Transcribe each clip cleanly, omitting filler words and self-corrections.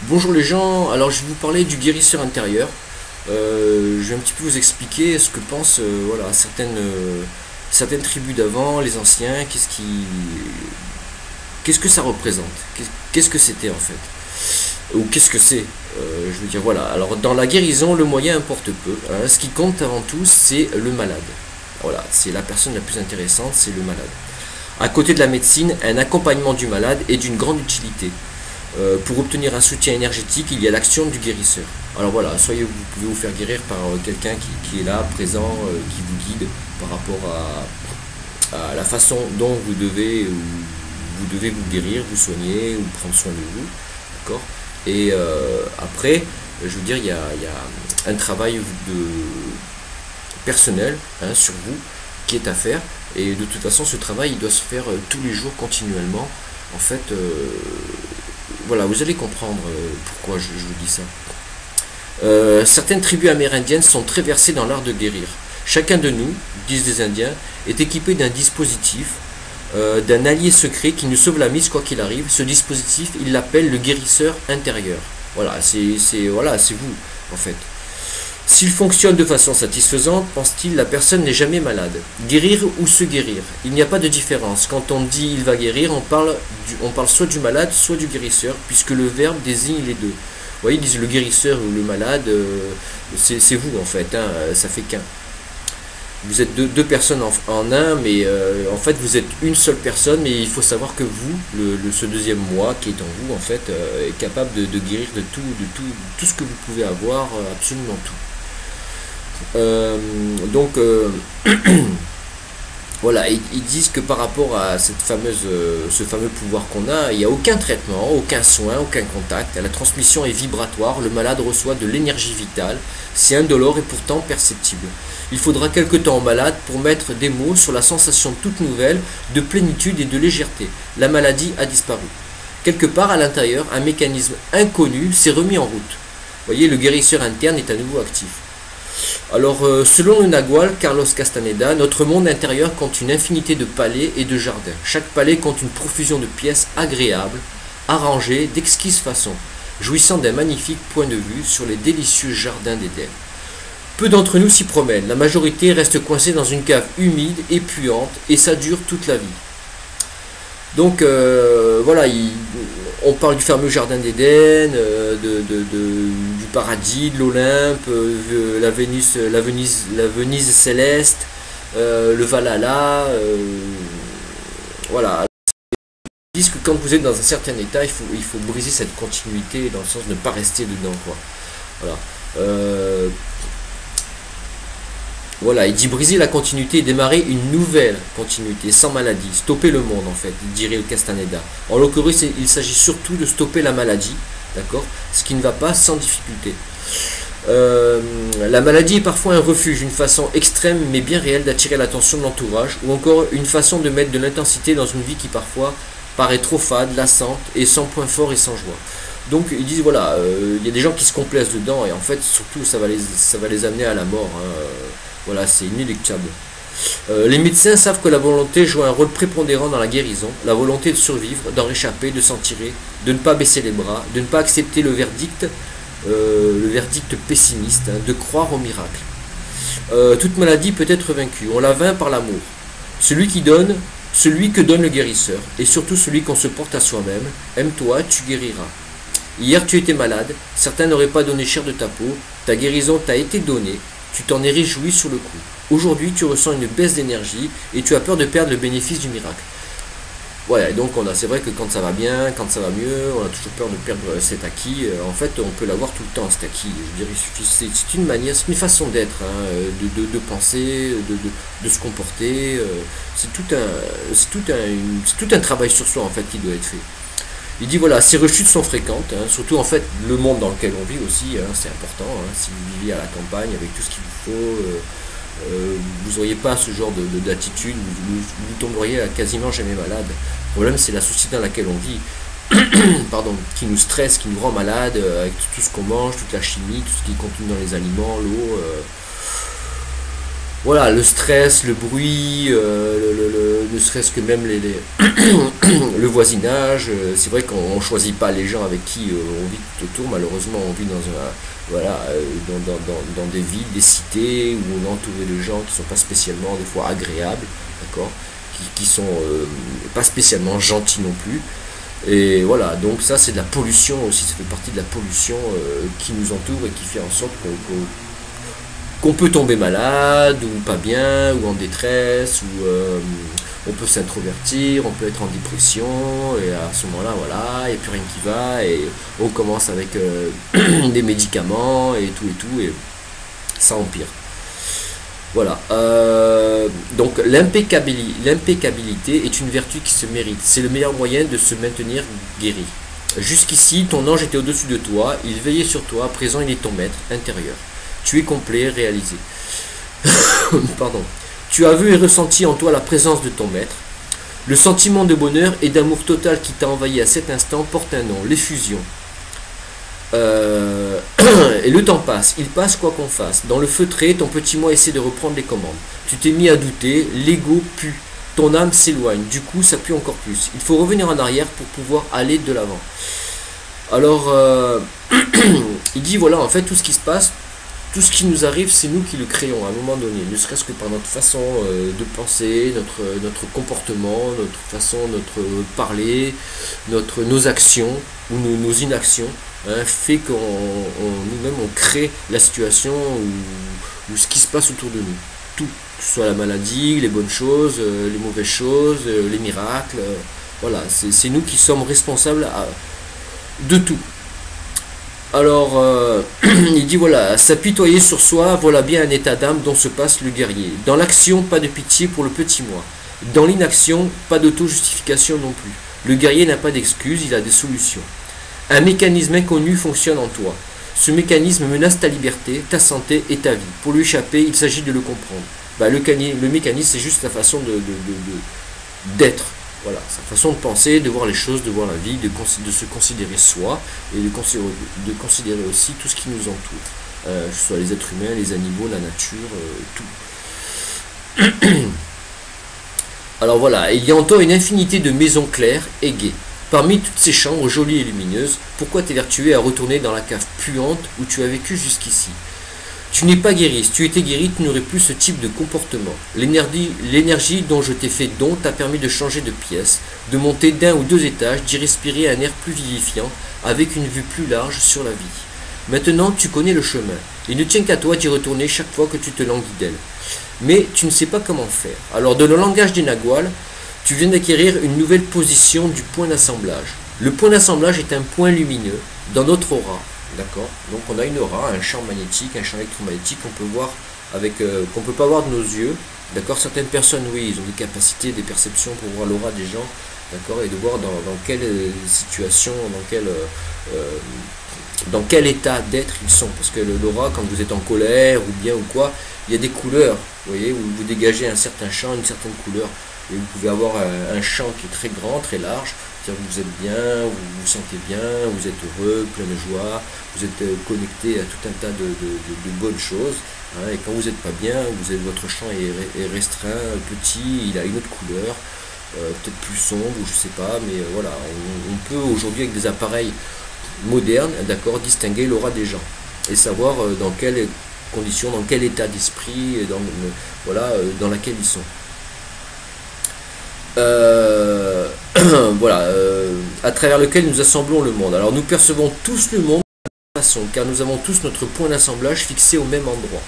Bonjour les gens, alors je vais vous parler du guérisseur intérieur. Je vais un petit peu vous expliquer ce que pensent voilà, certaines tribus d'avant, les anciens, qu'est-ce que ça représente, qu'est-ce que c'était en fait, ou qu'est-ce que c'est. Je veux dire voilà, alors dans la guérison le moyen importe peu, hein. Ce qui compte avant tout c'est le malade. Voilà, c'est la personne la plus intéressante, c'est le malade. À côté de la médecine, un accompagnement du malade est d'une grande utilité. Pour obtenir un soutien énergétique, il y a l'action du guérisseur. Alors voilà, vous pouvez vous faire guérir par quelqu'un qui est là, présent, qui vous guide par rapport à la façon dont vous devez vous guérir, vous soigner ou prendre soin de vous. D'accord. Et après, je veux dire, il y a un travail personnel, hein, sur vous qui est à faire. Et de toute façon, ce travail il doit se faire tous les jours continuellement. En fait, voilà, vous allez comprendre pourquoi je vous dis ça. Certaines tribus amérindiennes sont très versées dans l'art de guérir. Chacun de nous, disent les Indiens, est équipé d'un dispositif, d'un allié secret qui nous sauve la mise quoi qu'il arrive. Ce dispositif, il l'appelle le guérisseur intérieur. Voilà, c'est vous, en fait. S'il fonctionne de façon satisfaisante, pense-t-il, la personne n'est jamais malade. Guérir ou se guérir, il n'y a pas de différence. Quand on dit il va guérir, on parle soit du malade, soit du guérisseur, puisque le verbe désigne les deux. Vous voyez, ils disent le guérisseur ou le malade, c'est vous en fait, hein, ça fait qu'un. Vous êtes deux personnes en un, mais en fait vous êtes une seule personne, mais il faut savoir que vous, ce deuxième moi qui est en vous, en fait, est capable de guérir de tout ce que vous pouvez avoir, absolument tout. Donc voilà, ils disent que par rapport à ce fameux pouvoir qu'on a, il n'y a aucun traitement, aucun soin, aucun contact. La transmission est vibratoire, le malade reçoit de l'énergie vitale, c'est indolore et pourtant perceptible. Il faudra quelque temps au malade pour mettre des mots sur la sensation toute nouvelle de plénitude et de légèreté. La maladie a disparu. Quelque part à l'intérieur, un mécanisme inconnu s'est remis en route. Vous voyez, le guérisseur interne est à nouveau actif. Alors, selon le Nagual Carlos Castaneda, notre monde intérieur compte une infinité de palais et de jardins. Chaque palais compte une profusion de pièces agréables, arrangées d'exquises façons, jouissant d'un magnifique point de vue sur les délicieux jardins d'Éden. Peu d'entre nous s'y promènent, la majorité reste coincée dans une cave humide et puante, et ça dure toute la vie. Donc voilà, on parle du fameux jardin d'Éden, du paradis, de l'Olympe, la Venise céleste, le Valhalla. Voilà. Ils disent que quand vous êtes dans un certain état, il faut briser cette continuité, dans le sens de ne pas rester dedans, quoi. Voilà. Voilà, il dit briser la continuité et démarrer une nouvelle continuité, sans maladie, stopper le monde en fait, dirait le Castaneda. En l'occurrence, il s'agit surtout de stopper la maladie, d'accord, ce qui ne va pas sans difficulté. La maladie est parfois un refuge, une façon extrême mais bien réelle d'attirer l'attention de l'entourage, ou encore une façon de mettre de l'intensité dans une vie qui parfois paraît trop fade, lassante et sans point fort et sans joie. Donc ils disent voilà, il y a des gens qui se complaisent dedans et en fait surtout ça va les amener à la mort, hein. Voilà, c'est inéluctable. Les médecins savent que la volonté joue un rôle prépondérant dans la guérison, la volonté de survivre, d'en réchapper, de s'en tirer, de ne pas baisser les bras, de ne pas accepter le verdict pessimiste, hein, de croire au miracle. Toute maladie peut être vaincue, on la vainc par l'amour. Celui que donne le guérisseur, et surtout celui qu'on se porte à soi-même. Aime-toi, tu guériras. Hier tu étais malade, certains n'auraient pas donné cher de ta peau, ta guérison t'a été donnée, tu t'en es réjoui sur le coup. Aujourd'hui, tu ressens une baisse d'énergie et tu as peur de perdre le bénéfice du miracle. Voilà, et donc c'est vrai que quand ça va bien, quand ça va mieux, on a toujours peur de perdre cet acquis. En fait, on peut l'avoir tout le temps, cet acquis. Je dirais, c'est une manière, c'est une façon d'être, hein, de penser, de se comporter. C'est tout un travail sur soi, en fait, qui doit être fait. Il dit voilà, ces rechutes sont fréquentes, hein, surtout en fait le monde dans lequel on vit aussi, hein, c'est important, hein, si vous vivez à la campagne avec tout ce qu'il vous faut, vous n'auriez pas ce genre d'attitude, vous tomberiez quasiment jamais malade. Le problème c'est la société dans laquelle on vit, pardon, qui nous stresse, qui nous rend malade, avec tout ce qu'on mange, toute la chimie, tout ce qui est contenu dans les aliments, l'eau. voilà, le stress, le bruit, ne serait-ce que même le voisinage. C'est vrai qu'on ne choisit pas les gens avec qui on vit tout autour. Malheureusement, on vit voilà, dans des villes, des cités, où on est entouré de gens qui ne sont pas spécialement des fois agréables, d'accord, qui sont pas spécialement gentils non plus. Et voilà, donc ça c'est de la pollution aussi, ça fait partie de la pollution qui nous entoure et qui fait en sorte qu'on peut tomber malade, ou pas bien, ou en détresse, ou on peut s'introvertir, on peut être en dépression, et à ce moment-là, voilà, il n'y a plus rien qui va, et on commence avec des médicaments, et tout, et ça empire. Voilà. Donc l'impeccabilité est une vertu qui se mérite. C'est le meilleur moyen de se maintenir guéri. Jusqu'ici, ton ange était au-dessus de toi, il veillait sur toi, à présent il est ton maître intérieur. Tu es complet, réalisé. Pardon. Tu as vu et ressenti en toi la présence de ton maître. Le sentiment de bonheur et d'amour total qui t'a envahi à cet instant porte un nom, l'effusion. Et le temps passe, il passe quoi qu'on fasse. Dans le feutré, ton petit moi essaie de reprendre les commandes. Tu t'es mis à douter, l'ego pue. Ton âme s'éloigne, du coup ça pue encore plus. Il faut revenir en arrière pour pouvoir aller de l'avant. Alors, il dit voilà, en fait, tout ce qui se passe, tout ce qui nous arrive, c'est nous qui le créons à un moment donné, ne serait-ce que par notre façon de penser, notre comportement, notre façon, notre parler, nos actions ou nos inactions, hein, fait qu'on nous-mêmes on crée la situation ou ce qui se passe autour de nous. Tout, que ce soit la maladie, les bonnes choses, les mauvaises choses, les miracles, voilà, c'est nous qui sommes responsables de tout. Alors, il dit voilà, s'apitoyer sur soi, voilà bien un état d'âme dont se passe le guerrier. Dans l'action, pas de pitié pour le petit moi. Dans l'inaction, pas d'auto-justification non plus. Le guerrier n'a pas d'excuses, il a des solutions. Un mécanisme inconnu fonctionne en toi. Ce mécanisme menace ta liberté, ta santé et ta vie. Pour lui échapper, il s'agit de le comprendre. Bah, le mécanisme, c'est juste la façon d'être. Voilà, sa façon de penser, de voir les choses, de voir la vie, de se considérer soi et de considérer aussi tout ce qui nous entoure. Que ce soit les êtres humains, les animaux, la nature, tout. Alors voilà, il y a en toi une infinité de maisons claires et gaies. Parmi toutes ces chambres jolies et lumineuses, pourquoi t'évertuer à retourner dans la cave puante où tu as vécu jusqu'ici? Tu n'es pas guéri. Si tu étais guéri, tu n'aurais plus ce type de comportement. L'énergie dont je t'ai fait don t'a permis de changer de pièce, de monter d'un ou deux étages, d'y respirer un air plus vivifiant, avec une vue plus large sur la vie. Maintenant, tu connais le chemin. Il ne tient qu'à toi d'y retourner chaque fois que tu te languis d'elle. Mais tu ne sais pas comment faire. Alors, dans le langage des Naguals, tu viens d'acquérir une nouvelle position du point d'assemblage. Le point d'assemblage est un point lumineux dans notre aura. D'accord. Donc on a une aura, un champ magnétique, un champ électromagnétique qu'on peut voir qu'on peut pas voir de nos yeux. D'accord. Certaines personnes, oui, ils ont des capacités, des perceptions pour voir l'aura des gens. D'accord. Et de voir dans quelle situation, dans quel état d'être ils sont. Parce que l'aura, quand vous êtes en colère ou bien ou quoi, il y a des couleurs. Vous voyez, où vous dégagez un certain champ, une certaine couleur. Et vous pouvez avoir un champ qui est très grand, très large. Vous êtes bien, vous vous sentez bien, vous êtes heureux, plein de joie, vous êtes connecté à tout un tas de bonnes choses. Hein, et quand vous n'êtes pas bien, votre champ est restreint, petit, il a une autre couleur, peut-être plus sombre, ou je sais pas, mais voilà, on peut aujourd'hui avec des appareils modernes, d'accord, distinguer l'aura des gens et savoir dans quelles conditions, dans quel état d'esprit, dans laquelle ils sont. Voilà, à travers lequel nous assemblons le monde. Alors nous percevons tous le monde de la même façon, car nous avons tous notre point d'assemblage fixé au même endroit.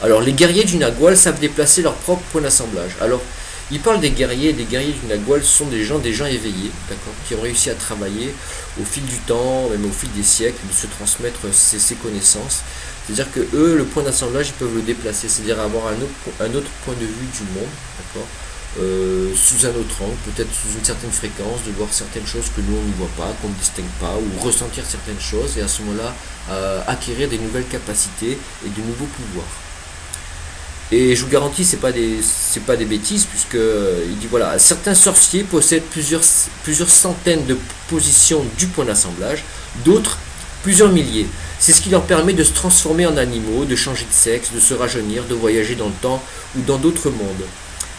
Alors les guerriers du Nagual savent déplacer leur propre point d'assemblage. Alors il parle des guerriers du Nagual, ce sont des gens éveillés, d'accord, qui ont réussi à travailler au fil du temps, même au fil des siècles, de se transmettre ces connaissances. C'est-à-dire que eux, le point d'assemblage, ils peuvent le déplacer, c'est-à-dire avoir un autre point de vue du monde, d'accord. Sous un autre angle, peut-être sous une certaine fréquence, de voir certaines choses que nous on ne voit pas, qu'on ne distingue pas, ou ressentir certaines choses, et à ce moment-là acquérir des nouvelles capacités et de nouveaux pouvoirs. Et je vous garantis, c'est pas des bêtises, puisque il dit voilà, certains sorciers possèdent plusieurs centaines de positions du point d'assemblage, d'autres Plusieurs milliers. C'est ce qui leur permet de se transformer en animaux, de changer de sexe, de se rajeunir, de voyager dans le temps ou dans d'autres mondes.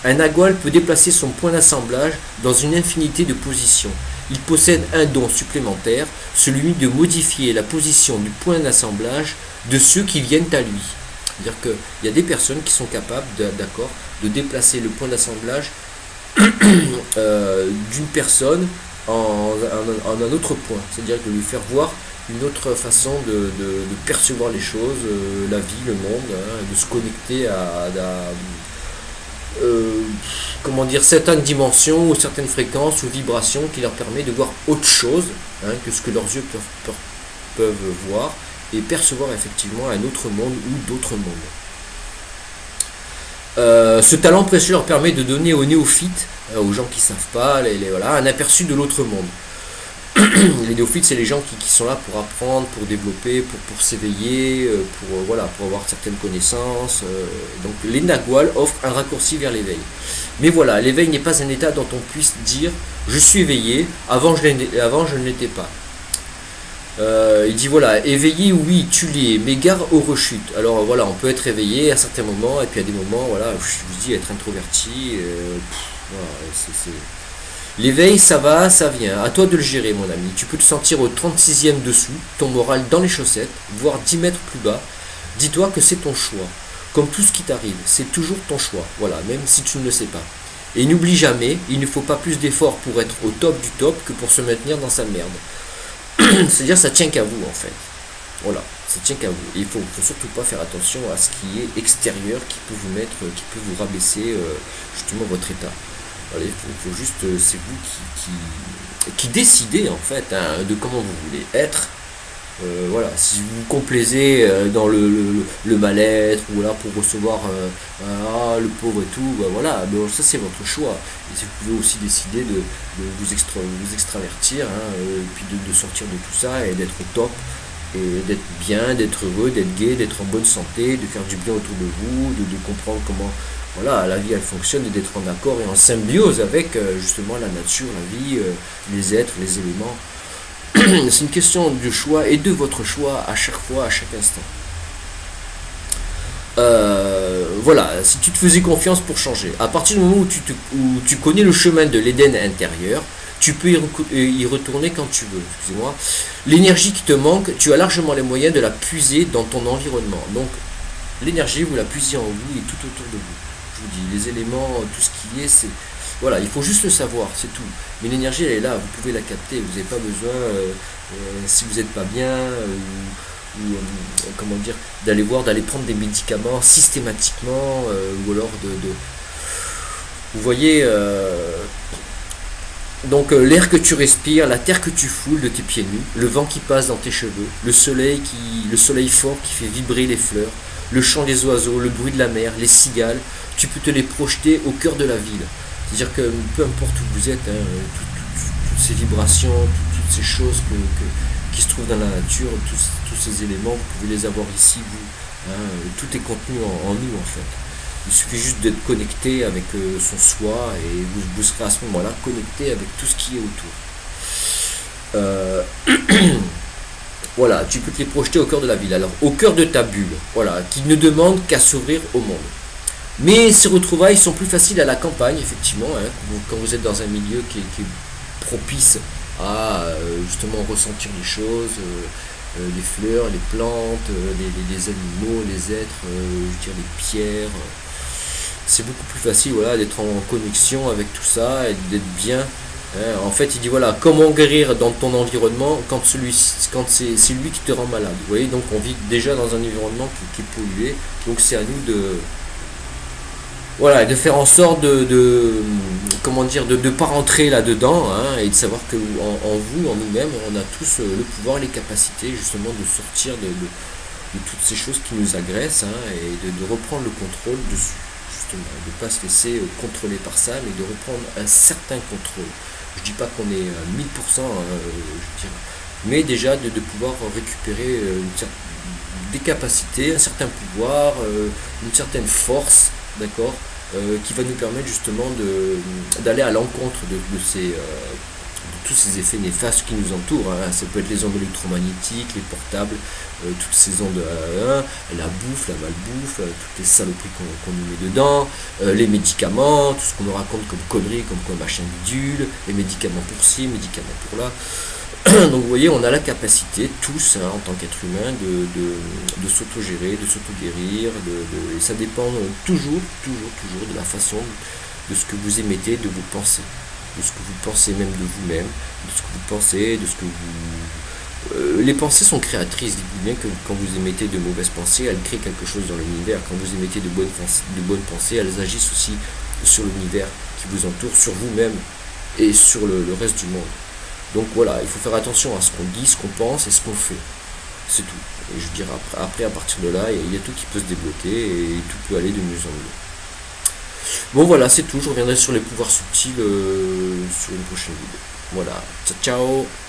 Un nagual peut déplacer son point d'assemblage dans une infinité de positions. Il possède un don supplémentaire, celui de modifier la position du point d'assemblage de ceux qui viennent à lui. C'est-à-dire qu'il y a des personnes qui sont capables de déplacer le point d'assemblage d'une personne en un autre point. C'est-à-dire de lui faire voir une autre façon de percevoir les choses, la vie, le monde, hein, de se connecter à comment dire, certaines dimensions ou certaines fréquences ou vibrations qui leur permet de voir autre chose, hein, que ce que leurs yeux peuvent voir et percevoir effectivement un autre monde ou d'autres mondes. Ce talent précieux leur permet de donner aux néophytes, aux gens qui ne savent pas, voilà, un aperçu de l'autre monde. Les néophytes, c'est les gens qui sont là pour apprendre, pour développer, pour s'éveiller, pour avoir certaines connaissances. Donc les naguals offrent un raccourci vers l'éveil. Mais voilà, l'éveil n'est pas un état dont on puisse dire « je suis éveillé, avant je ne l'étais pas ». Il dit voilà, éveillé oui, tu l'es, mais gare aux rechutes. Alors voilà, on peut être éveillé à certains moments, et puis à des moments, voilà, je vous dis, être introverti, voilà, l'éveil, ça va, ça vient. À toi de le gérer, mon ami. Tu peux te sentir au 36e dessous, ton moral dans les chaussettes, voire 10 mètres plus bas. Dis-toi que c'est ton choix. Comme tout ce qui t'arrive, c'est toujours ton choix. Voilà, même si tu ne le sais pas. Et n'oublie jamais, il ne faut pas plus d'efforts pour être au top du top que pour se maintenir dans sa merde. C'est-à-dire, ça tient qu'à vous, en fait. Voilà, ça tient qu'à vous. Et il faut surtout pas faire attention à ce qui est extérieur, qui peut vous mettre, qui peut vous rabaisser justement votre état. Il faut juste, c'est vous qui décidez en fait, hein, de comment vous voulez être. Voilà, si vous vous complaisez dans le mal-être, ou là pour recevoir le pauvre et tout, bah voilà, bon, ça c'est votre choix. Et vous pouvez aussi décider de vous extravertir, hein, et puis de sortir de tout ça et d'être au top, et d'être bien, d'être heureux, d'être gai, d'être en bonne santé, de faire du bien autour de vous, de comprendre comment voilà, la vie elle fonctionne, et d'être en accord et en symbiose avec justement la nature, la vie, les êtres, les éléments. C'est une question de choix et de votre choix à chaque fois, à chaque instant. Voilà, si tu te faisais confiance pour changer, à partir du moment où tu connais le chemin de l'Éden intérieur, tu peux y retourner quand tu veux. Excusez-moi. L'énergie qui te manque, tu as largement les moyens de la puiser dans ton environnement. Donc, l'énergie, vous la puisez en vous et tout autour de vous. Je vous dis, les éléments, tout ce qui est, c'est... Voilà, il faut juste le savoir, c'est tout. Mais l'énergie, elle est là, vous pouvez la capter. Vous n'avez pas besoin, si vous n'êtes pas bien, comment dire, d'aller prendre des médicaments systématiquement, ou alors vous voyez, donc l'air que tu respires, la terre que tu foules de tes pieds nus, le vent qui passe dans tes cheveux, le soleil fort qui fait vibrer les fleurs, le chant des oiseaux, le bruit de la mer, les cigales, tu peux te les projeter au cœur de la ville. C'est-à-dire que peu importe où vous êtes, hein, toutes ces vibrations, toutes ces choses qui se trouvent dans la nature, tous ces éléments, vous pouvez les avoir ici, vous. Hein, tout est contenu en nous, en fait. Il suffit juste d'être connecté avec son soi, et vous serez à ce moment-là connecté avec tout ce qui est autour. Voilà, tu peux te les projeter au cœur de la ville. Alors, au cœur de ta bulle, voilà, qui ne demande qu'à s'ouvrir au monde. Mais ces retrouvailles sont plus faciles à la campagne, effectivement, hein, quand vous êtes dans un milieu qui est propice à justement ressentir les choses, les fleurs, les plantes, les animaux, les êtres, je veux dire les pierres. C'est beaucoup plus facile, voilà, d'être en connexion avec tout ça et d'être bien. Hein. En fait, il dit voilà, comment guérir dans ton environnement quand c'est lui qui te rend malade. Vous voyez, donc on vit déjà dans un environnement qui est pollué, donc c'est à nous de faire en sorte comment dire, de ne pas rentrer là-dedans, hein, et de savoir que en vous, en nous-mêmes, on a tous le pouvoir, les capacités justement de sortir de toutes ces choses qui nous agressent, hein, et de reprendre le contrôle dessus, justement, de ne pas se laisser contrôler par ça, mais de reprendre un certain contrôle. Je dis pas qu'on est à 1000%, je dirais, mais déjà de pouvoir récupérer des capacités, un certain pouvoir, une certaine force, d'accord, qui va nous permettre justement d'aller à l'encontre de tous ces effets néfastes qui nous entourent, hein. Ça peut être les ondes électromagnétiques, les portables, toutes ces ondes, la bouffe, la malbouffe, toutes les saloperies qu'on nous met dedans, les médicaments, tout ce qu'on nous raconte comme conneries, comme quoi machin bidule, les médicaments pour ci, médicaments pour là. Donc vous voyez, on a la capacité, tous, hein, en tant qu'être humain, de s'auto-gérer, de s'auto-guérir, et ça dépend toujours de la façon, de ce que vous émettez, de vos pensées, de ce que vous pensez même de vous-même, de ce que vous pensez, de ce que vous... les pensées sont créatrices, dites-vous bien que quand vous émettez de mauvaises pensées, elles créent quelque chose dans l'univers. Quand vous émettez de bonnes pensées, elles agissent aussi sur l'univers qui vous entoure, sur vous-même et sur le reste du monde. Donc voilà, il faut faire attention à ce qu'on dit, ce qu'on pense et ce qu'on fait. C'est tout. Et je dirais après, à partir de là, il y a tout qui peut se débloquer et tout peut aller de mieux en mieux. Bon voilà, c'est tout. Je reviendrai sur les pouvoirs subtils sur une prochaine vidéo. Voilà. Ciao, ciao.